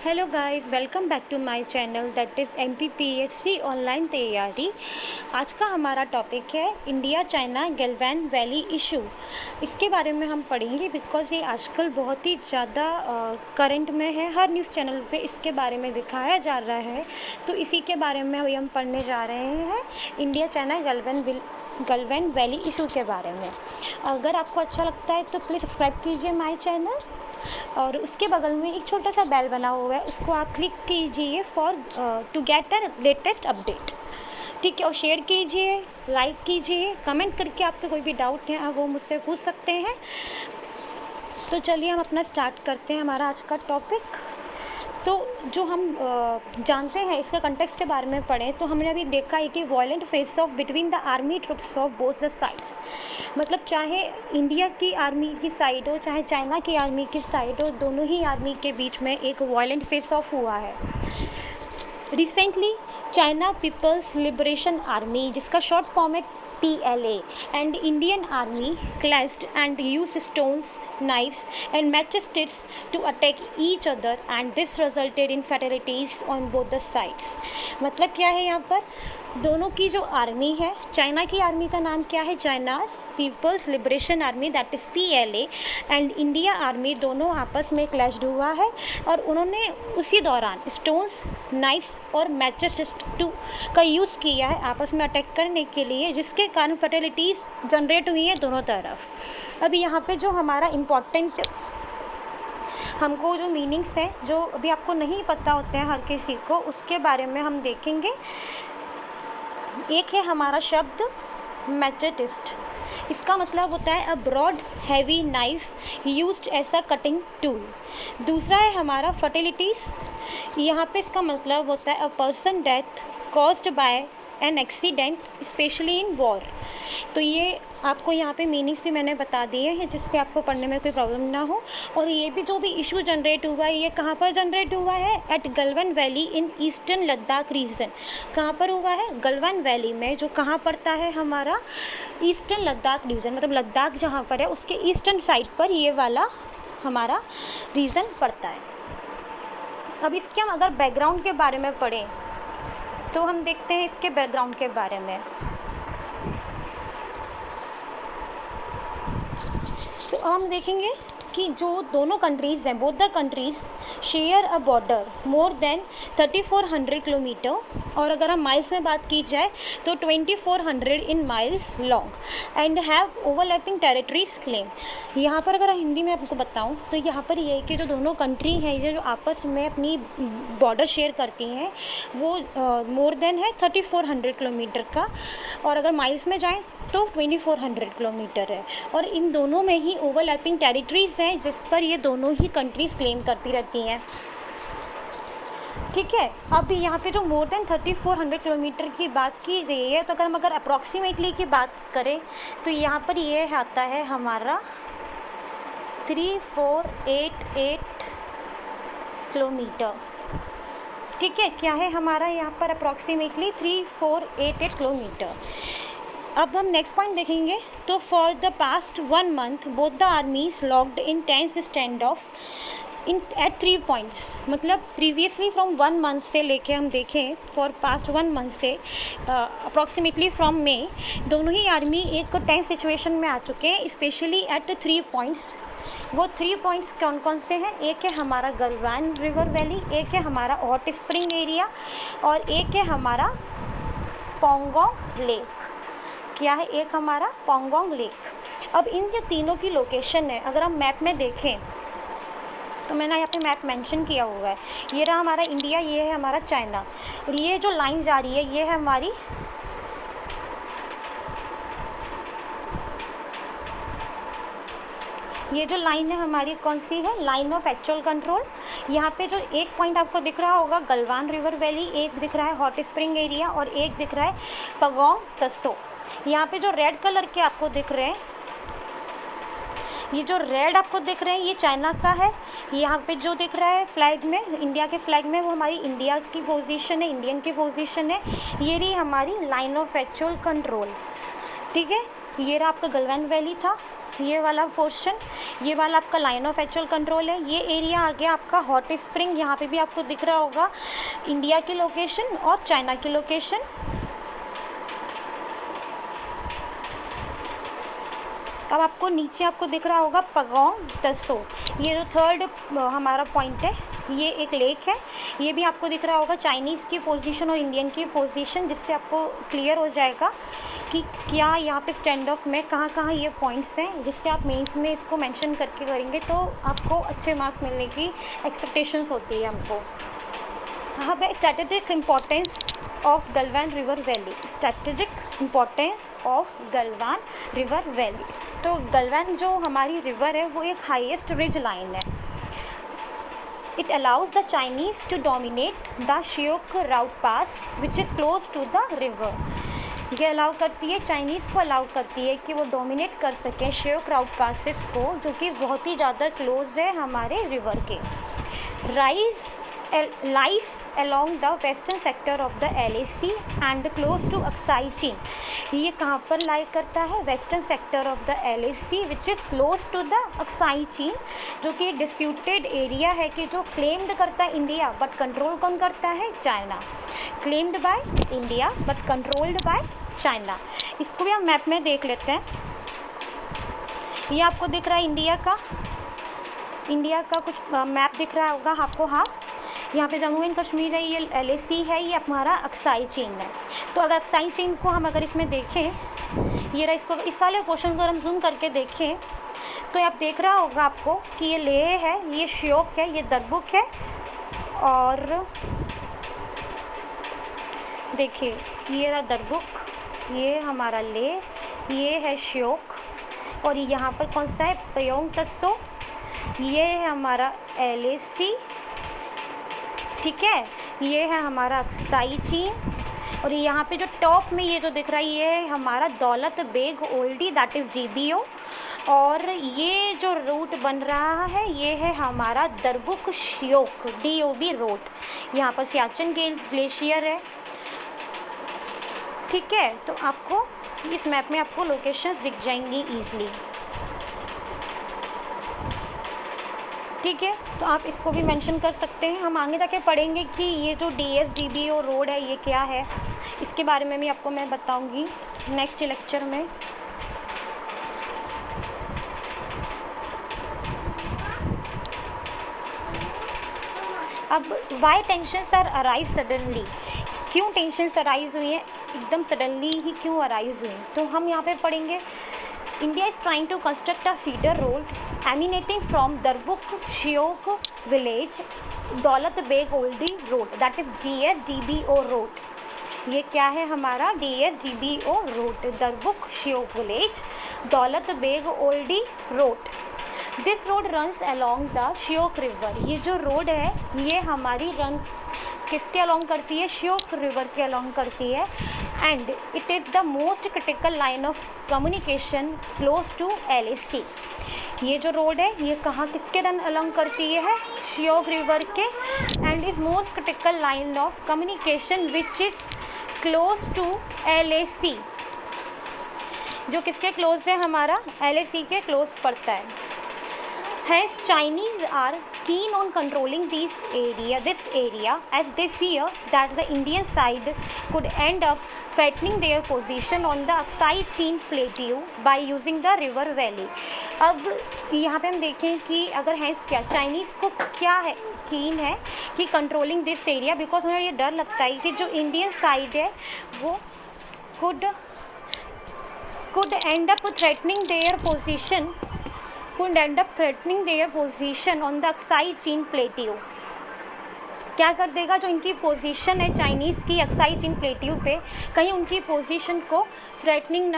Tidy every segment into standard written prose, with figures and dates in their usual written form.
Hello guys, welcome back to my channel that is MPPSC online तैयारी। आज का हमारा टॉपिक है India China Galwan valley issue. इसके बारे में हम पढ़ेंगे बिकॉज़ ये आजकल बहुत ही ज़्यादा करंट में है। हर न्यूज़ चैनल पे इसके बारे में दिखाया जा रहा है, तो इसी के बारे में अभी हम पढ़ने जा रहे हैं India China Galwan valley issue के बारे में। अगर आपको अच्छा लगता है तो प्लीज़ सब्सक्राइब कीजिए माय चैनल, और उसके बगल में एक छोटा सा बेल बना हुआ है, उसको आप क्लिक कीजिए for to get a latest update. ठीक है, और शेयर कीजिए, लाइक कीजिए, कमेंट करके आपके कोई भी डाउट है वो मुझसे पूछ सकते हैं। तो चलिए हम अपना स्टार्ट करते हैं हमारा आज का टॉपिक। तो जो हम जानते हैं इसका कंटेक्स्ट के बारे में पढ़ें तो हमने अभी देखा है कि violent face of between the army troops of both the sides. मतलब चाहे इंडिया की आर्मी की साइड हो चाहे चाइना की आर्मी की साइड हो, दोनों ही आर्मी के बीच में एक वॉयलेंट फेस ऑफ हुआ है। Recently China people's liberation army, जिसका शॉर्ट फॉर्म है PLA, and Indian Army clashed and used stones, knives and matchsticks to attack each other, and this resulted in fatalities on both the sides। मतलब क्या है यहाँ पर, दोनों की जो आर्मी है, चाइना की आर्मी का नाम क्या है, China's people's liberation army that is PLA, and India army, दोनों आपस में क्लैश्ड हुआ है और उन्होंने उसी दौरान स्टोन्स, नाइफ्स और मैचेस का यूज़ किया है आपस में अटैक करने के लिए, जिसके कारण फर्टिलिटीज़ जनरेट हुई हैं दोनों तरफ। अभी यहाँ पे जो हमारा इम्पॉर्टेंट हमको जो मीनिंग्स हैं जो अभी आपको नहीं पता होते हैं हर किसी को, उसके बारे में हम देखेंगे। एक है हमारा शब्द मैचेटिस्ट, इसका मतलब होता है a broad heavy knife used as a cutting tool. दूसरा है हमारा फर्टिलिटीज़, यहाँ पे इसका मतलब होता है a person death caused by an accident specially in war. तो ये आपको यहाँ पे मीनिंग्स भी मैंने बता दिए हैं जिससे आपको पढ़ने में कोई प्रॉब्लम ना हो। और ये भी जो भी इशू जनरेट हुआ है ये कहाँ पर जनरेट हुआ है, at Galwan valley in eastern Ladakh region. कहाँ पर हुआ है, गलवान वैली में, जो कहाँ पड़ता है हमारा ईस्टर्न लद्दाख रीजन, मतलब लद्दाख जहाँ पर है उसके ईस्टर्न साइड पर ये वाला हमारा रीजन पड़ता है। अब इसके हम अगर बैकग्राउंड के बारे में पढ़ें तो हम देखते हैं इसके बैकग्राउंड के बारे में। तो हम देखेंगे कि जो दोनों कंट्रीज़ हैं, both the countries share a border more than 3400 kilometre, और अगर हम माइल्स में बात की जाए तो 2400 in miles long, and have overlapping territories claim. यहाँ पर अगर हिंदी में आपको बताऊँ तो यहाँ पर ये है कि जो दोनों कंट्री हैं ये जो आपस में अपनी बॉर्डर शेयर करती हैं वो मोर देन है 3400 किलोमीटर का, और अगर माइल्स में जाएँ तो 2400 किलोमीटर है, और इन दोनों में ही ओवरलैपिंग टेरिटरीज़ हैं जिस पर ये दोनों ही कंट्रीज़ क्लेम करती रहती हैं। ठीक है, अब यहाँ पे जो मोर देन 3400 किलोमीटर की बात की गई है, तो अगर अप्रॉक्सीमेटली की बात करें तो यहाँ पर ये आता है हमारा 3488 किलोमीटर। ठीक है, क्या है हमारा यहाँ पर अप्रॉक्सीमेटली 3488 किलोमीटर। अब हम नेक्स्ट पॉइंट देखेंगे तो for the past 1 month both the armies locked in tense stand off in at 3 points. मतलब प्रीवियसली फ्रॉम 1 मंथ से लेके हम देखें फॉर पास्ट 1 मंथ से अप्रॉक्सीमेटली फ्रॉम मे, दोनों ही आर्मी एक टेंस सिचुएशन में आ चुके हैं, स्पेशली एट 3 पॉइंट्स। वो 3 पॉइंट्स कौन कौन से हैं, एक है हमारा गलवान रिवर वैली, एक है हमारा हॉट स्प्रिंग एरिया, और एक है हमारा पोंगोंग लेक। क्या है, एक हमारा पोंगोंग लेक। अब इन जो तीनों की लोकेशन है अगर हम मैप में देखें तो मैंने यहाँ पे मैप मेंशन किया हुआ है। ये रहा हमारा इंडिया, ये है हमारा चाइना, और ये जो लाइन जा रही है ये है हमारी ये जो लाइन है हमारी कौन सी है, लाइन ऑफ एक्चुअल कंट्रोल। यहाँ पे जो एक पॉइंट आपको दिख रहा होगा गलवान रिवर वैली, एक दिख रहा है हॉट स्प्रिंग एरिया, और एक दिख रहा है पगोंग तसो। यहाँ पे जो रेड कलर के आपको दिख रहे हैं, ये जो रेड आपको दिख रहे हैं ये चाइना का है। यहाँ पे जो दिख रहा है फ्लैग में, इंडिया के फ्लैग में, वो हमारी इंडिया की पोजीशन है, इंडियन की पोजीशन है। ये रही हमारी लाइन ऑफ एक्चुअल कंट्रोल। ठीक है, ये रहा आपका गलवान वैली था, ये वाला पोर्शन, ये वाला आपका लाइन ऑफ एक्चुअल कंट्रोल है। ये एरिया आ गया आपका हॉट स्प्रिंग, यहाँ पे भी आपको दिख रहा होगा इंडिया की लोकेशन और चाइना की लोकेशन। अब आपको नीचे आपको दिख रहा होगा पगोंग त्सो, ये जो थर्ड हमारा पॉइंट है, ये एक लेक है। ये भी आपको दिख रहा होगा चाइनीज़ की पोजीशन और इंडियन की पोजीशन, जिससे आपको क्लियर हो जाएगा कि क्या यहाँ पे स्टैंड ऑफ में कहाँ कहाँ ये पॉइंट्स हैं, जिससे आप मेंस में इसको मेंशन करके करेंगे तो आपको अच्छे मार्क्स मिलने की एक्सपेक्टेशंस होती है हमको। अब है strategic importance of Galwan river valley, strategic importance of Galwan river valley. तो गलवान जो हमारी रिवर है वो एक हाईएस्ट रिज लाइन है। It allows the Chinese to dominate the Shyok route pass which is close to the river. ये अलाउ करती है, चाइनीज़ को अलाउ करती है कि वो डोमिनेट कर सकें शियोक राउट पासेस को, जो कि बहुत ही ज़्यादा क्लोज है हमारे रिवर के। Life along the western sector of the LAC and close to Aksai Chin. ये कहाँ पर लाई करता है? Western sector of the LAC which is close to the Aksai Chin, जो कि एक डिस्प्यूटेड एरिया है कि जो क्लेम्ड करता है इंडिया बट कंट्रोल कौन करता है? China. Claimed by India but controlled by China. इसको भी हम मैप में देख लेते हैं। ये आपको दिख रहा है इंडिया का कुछ मैप दिख रहा होगा आपको हाफ। यहाँ पे जम्मू एंड कश्मीर है, ये LAC है, ये हमारा अक्साई चीन है। तो अगर अक्साई चीन को हम अगर इसमें देखें, ये रहा, इसको इस वाले क्वेश्चन को हम जूम करके देखें तो आप देख रहा होगा आपको कि ये लेह है, ये श्योक है, ये दरबुक है, और देखिए ये रहा दरबुक, ये हमारा लेह, ये है श्योक, और यहाँ पर कौन सा है? पयोंग त्सो। ये है हमारा LAC, ठीक है, ये है हमारा अक्साई चीन, और यहाँ पे जो टॉप में ये जो दिख रहा है ये है हमारा Daulat Beg Oldi, that is DBO। और ये जो रूट बन रहा है ये है हमारा दरबुक श्योक DOB रोड। यहाँ पर सियाचिन ग्लेशियर है, ठीक है। तो आपको इस मैप में आपको लोकेशंस दिख जाएंगी ईजिली, ठीक है। तो आप इसको भी मेंशन कर सकते हैं। हम आगे जाके पढ़ेंगे कि ये जो DSDBO रोड है ये क्या है, इसके बारे में भी आपको मैं बताऊंगी नेक्स्ट लेक्चर में। अब why tensions are arise suddenly, क्यों टेंशंस अराइज हुई हैं एकदम सडनली ही, क्यों अराइज हुई? तो हम यहाँ पे पढ़ेंगे India is trying to construct a feeder road emanating from Darbuk Shyok village Daulat Beg Oldi road, that is DSDBO road. ये क्या है हमारा? DSDBO road, Darbuk Shyok village Daulat Beg Oldi road. This road runs along the Shyok river. ये जो रोड है ये हमारी रन किसके अलॉन्ग करती है? श्योक रिवर के अलॉन्ग करती है। And it is the most critical line of communication close to LAC। ये जो रोड है ये कहाँ किसके रन अलॉन्ग करती है? श्योक रिवर के। And is most critical line of communication which is close to LAC, जो किसके क्लोज है? हमारा LAC के क्लोज पड़ता है। Hence, Chinese are keen on controlling this area as they fear that the Indian side could end up threatening their position on the Aksai Chin Plateau by using the river valley। अब यहाँ पे हम देखें कि अगर है क्या Chinese को क्या है कीन है कि कंट्रोलिंग दिस एरिया, बिकॉज उन्हें ये डर लगता है कि जो इंडियन साइड है वो could end up threatening their position on the Aksai चीन प्लेट्यू। क्या कर देगा? जो इनकी पोजीशन है चाइनीज़ की अक्साई चीन प्लेट्यू पे, कहीं उनकी पोजीशन को थ्रेटनिंग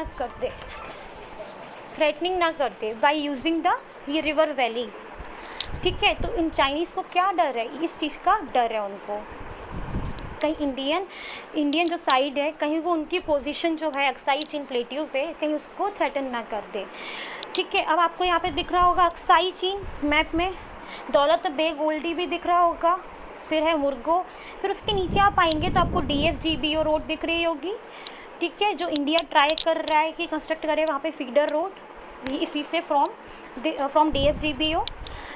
ना करते बाय यूजिंग द ये रिवर वैली, ठीक है। तो इन चाइनीज़ को क्या डर है? इस चीज़ का डर है उनको, कहीं इंडियन जो साइड है कहीं वो उनकी पोजीशन जो है अक्साई चीन प्लेट्यू पे कहीं उसको थ्रेटन ना कर दे, ठीक है। अब आपको यहाँ पे दिख रहा होगा अक्साई चीन मैप में, दौलत बेग ओल्डी भी दिख रहा होगा, फिर है मुर्गो, फिर उसके नीचे आप आएंगे तो आपको DSDBO रोड दिख रही होगी, ठीक है, जो इंडिया ट्राई कर रहा है कि कंस्ट्रक्ट करे वहाँ पे फीडर रोड, इसी से फ्रॉम DSDBO,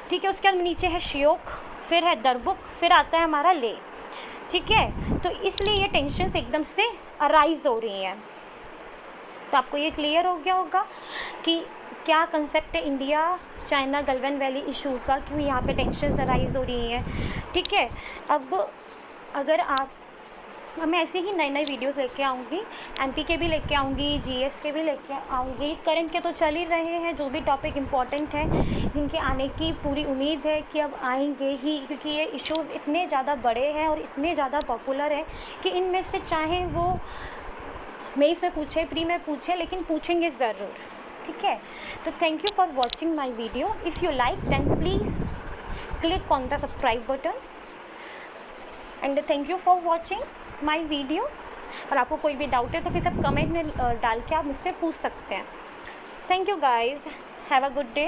ठीक है। उसके बाद नीचे है श्योक, फिर है दरबुक, फिर आता है हमारा ले, ठीक है। तो इसलिए ये टेंशन्स एकदम से अराइज हो रही हैं। तो आपको ये क्लियर हो गया होगा कि क्या कंसेप्ट है India China Galwan valley issue का, क्यों यहाँ पे टेंशन्स अराइज हो रही हैं, ठीक है। अब मैं ऐसे ही नए नए वीडियोस लेके आऊँगी, MP के भी लेके आऊँगी, GS के भी लेके आऊँगी। करंट के तो चल ही रहे हैं, जो भी टॉपिक इम्पॉर्टेंट है जिनके आने की पूरी उम्मीद है कि अब आएंगे ही, क्योंकि ये इश्यूज़ इतने ज़्यादा बड़े हैं और इतने ज़्यादा पॉपुलर हैं कि इनमें से चाहे वो मेंस में पूछे, प्री में पूछे, लेकिन पूछेंगे ज़रूर, ठीक है। तो thank you for watching my video. If you like then please click on the subscribe button and thank you for watching my video. और आपको कोई भी डाउट है तो फिर सब कमेंट में डाल के आप मुझसे पूछ सकते हैं। Thank you guys, have a good day.